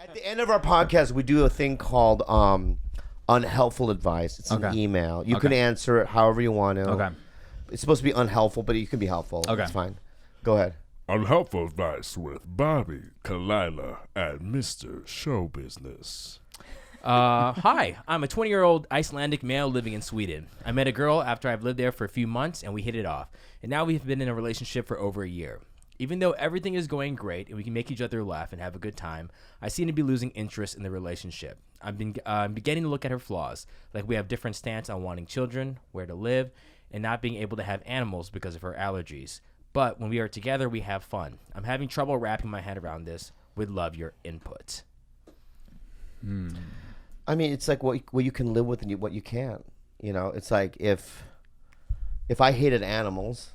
At the end of our podcast, we do a thing called unhelpful advice. It's an email. You can answer it however you want to. Okay. It's supposed to be unhelpful, but you can be helpful. Okay. It's fine. Go ahead. Unhelpful advice with Bobby, Kalila, and Mr. Show Business. Hi, I'm a 20-year-old Icelandic male living in Sweden. I met a girl after I've lived there for a few months, and we hit it off. And now we've been in a relationship for over a year. Even though everything is going great and we can make each other laugh and have a good time, I seem to be losing interest in the relationship. I'm beginning to look at her flaws, like we have different stance on wanting children, where to live, and not being able to have animals because of her allergies. But when we are together, we have fun. I'm having trouble wrapping my head around this. Would love your input. I mean, it's like what you can live with and what you can't. You know, it's like if I hated animals,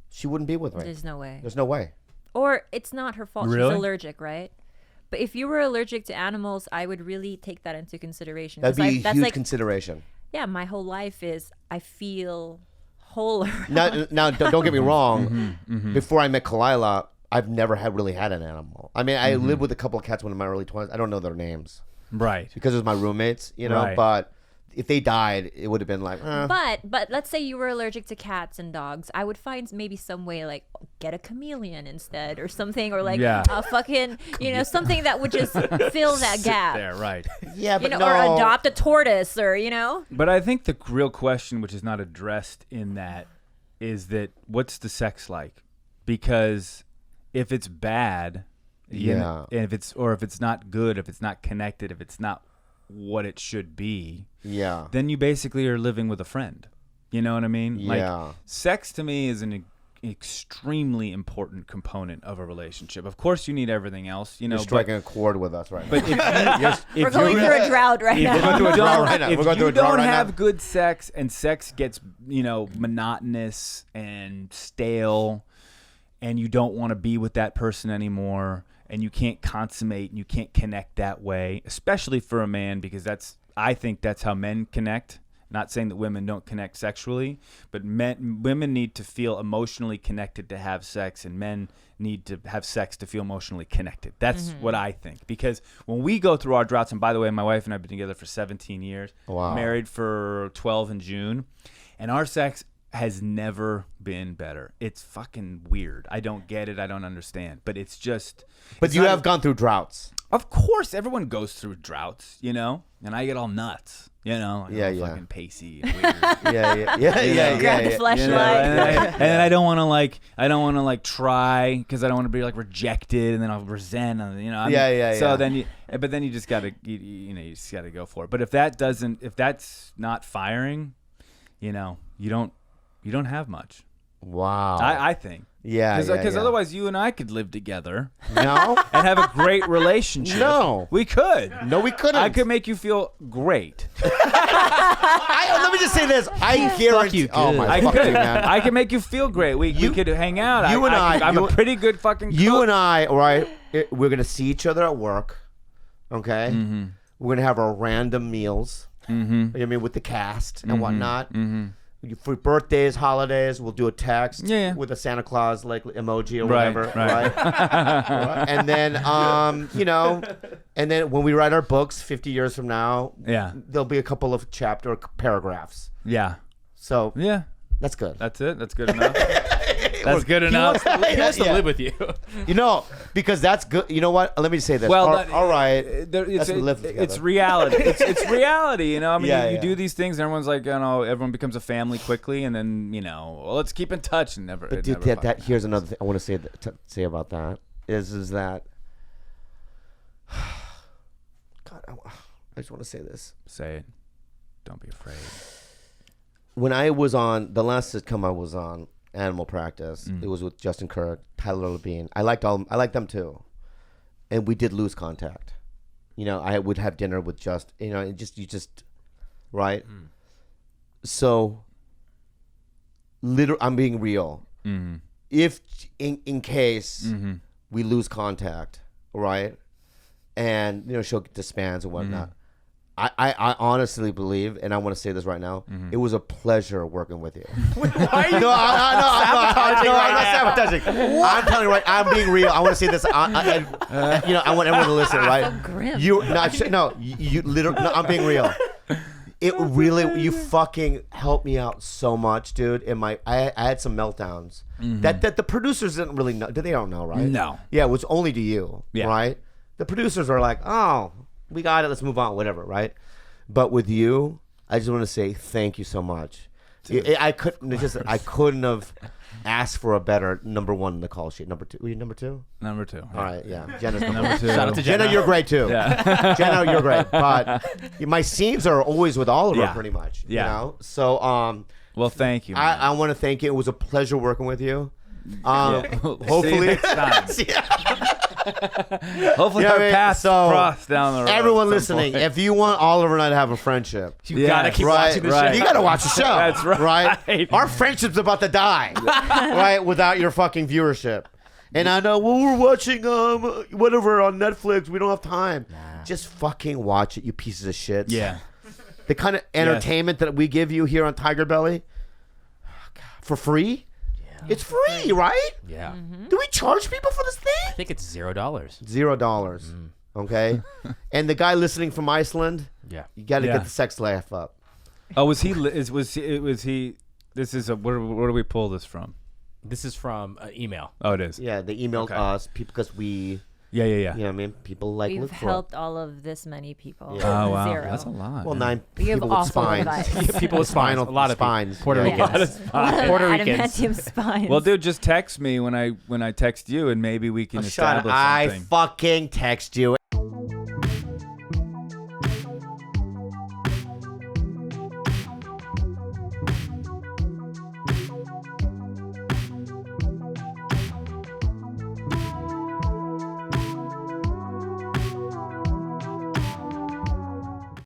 she wouldn't be with me. There's no way. There's no way. Or it's not her fault. Really? She's allergic, right? But if you were allergic to animals, I would really take that into consideration. That'd 'Cause be a that's huge like, consideration. yeah, my whole life is I feel whole around. Now, don't get me wrong. Before I met Kalila, I've never really had an animal. I mean, I lived with a couple of cats when in my early 20s. I don't know their names Right. because it was my roommates, you know. Right. But if they died, it would have been like. But let's say you were allergic to cats and dogs. I would find maybe some way like get a chameleon instead or something, or like a fucking something that would just fill that gap. There, right. Yeah, but or adopt a tortoise, or But I think the real question, which is not addressed in that, is that what's the sex like? Because if it's bad, and if it's not good, if it's not connected, if it's not what it should be, then you basically are living with a friend. You know what I mean? Yeah. Like, sex to me is an extremely important component of a relationship. Of course, you need everything else. You know, You're striking a chord with us right now. But if we're going through a drought right now. If you don't have good sex and sex gets monotonous and stale, and you don't want to be with that person anymore, and you can't consummate and you can't connect that way, especially for a man, because I think that's how men connect. Not saying that women don't connect sexually, but women need to feel emotionally connected to have sex, and men need to have sex to feel emotionally connected. That's what I think. Because when we go through our droughts, and by the way, my wife and I have been together for 17 years, married for 12 in June, and our sex has never been better. It's fucking weird. I don't get it. I don't understand. But it's just... But you have gone through droughts. Of course, everyone goes through droughts, and I get all nuts, fucking pacey and weird. Grab the fleshlight. And then I don't want to try because I don't want to be like rejected, and then I'll resent, So then you just gotta, you just gotta go for it. But if that's not firing, you don't have much. Wow. I think. Yeah. Because otherwise you and I could live together. No. And have a great relationship. No. We could. No, we couldn't. I could make you feel great. Let me just say this. I guarantee you. Oh my fuck you, man. I can make you feel great. We could hang out. I'm a pretty good fucking cook. You and I, right, we're going to see each other at work. Okay? Mm-hmm. We're going to have our random meals. Mm-hmm. You know what I mean, with the cast and whatnot. Mm-hmm. For birthdays, holidays, we'll do a text with a Santa Claus like emoji or whatever, right? And then, and then when we write our books 50 years from now, there'll be a couple of chapter paragraphs. Yeah. So yeah, that's good. That's it. That's good enough. That's good enough. He wants to live with you. Because that's good. You know what? Let me say this. Well, all right. It's reality. It's reality. I mean, you do these things, and everyone's like, everyone becomes a family quickly, and then let's keep in touch and never. But dude, here's another thing I want to say about that is that. God, I just want to say this. Say it. Don't be afraid. When I was on the last sitcom I was on, Animal Practice, it was with Justin Kirk, Tyler Labine. I liked them too, and we did lose contact. I would have dinner with right. So, I'm being real. Mm-hmm. If in case we lose contact, right, and she'll disbands and whatnot, I honestly believe, and I want to say this right now, it was a pleasure working with you. Why are you I'm not sabotaging. I'm telling you right, I'm being real. I want to say this. I want everyone to listen, right? So grim. You literally. No, I'm being real. It really, you fucking helped me out so much, dude. I had some meltdowns that the producers didn't really know. They don't know, right? No. Yeah, it was only to you, right? The producers are like, oh, we got it. Let's move on, whatever, right? But with you, I just want to say thank you so much. I couldn't have asked for a better number one in the call sheet. Number two, were you number two? Number two. All right, yeah. Jenna's number two. Shout out to Jenna. Jenna, you're great too. Yeah. Jenna, you're great. But my scenes are always with Oliver, pretty much. Yeah. You know? So, well, thank you. I want to thank you. It was a pleasure working with you. Hopefully, hopefully our paths cross down the road. Everyone listening, if you want Oliver and I to have a friendship, you gotta keep watching the show. You gotta watch the show. That's right. Our friendship's about to die, right? Without your fucking viewership. And I know, well, we're watching whatever on Netflix. We don't have time. Just fucking watch it, you pieces of shit. Yeah. The kind of entertainment that we give you here on Tiger Belly, for free. It's free, right? Yeah. Do we charge people for this thing? I think it's $0. $0. Okay. And the guy listening from Iceland, you got to get the sex laugh up. Oh, was he? Was he? This is where do we pull this from? This is from email. Oh, it is. Yeah, they emailed us because we. Yeah. You know what I mean? People like We've look for helped all of this many people. Yeah. Oh, wow. 0. That's a lot. Well, 9 We give people with awful spines. advice. People with spines. A lot of spines. Puerto Yeah. Ricans. Puerto Ricans. Adamantium spines. Well, dude, just text me when I text you, and maybe we can establish something. I fucking text you.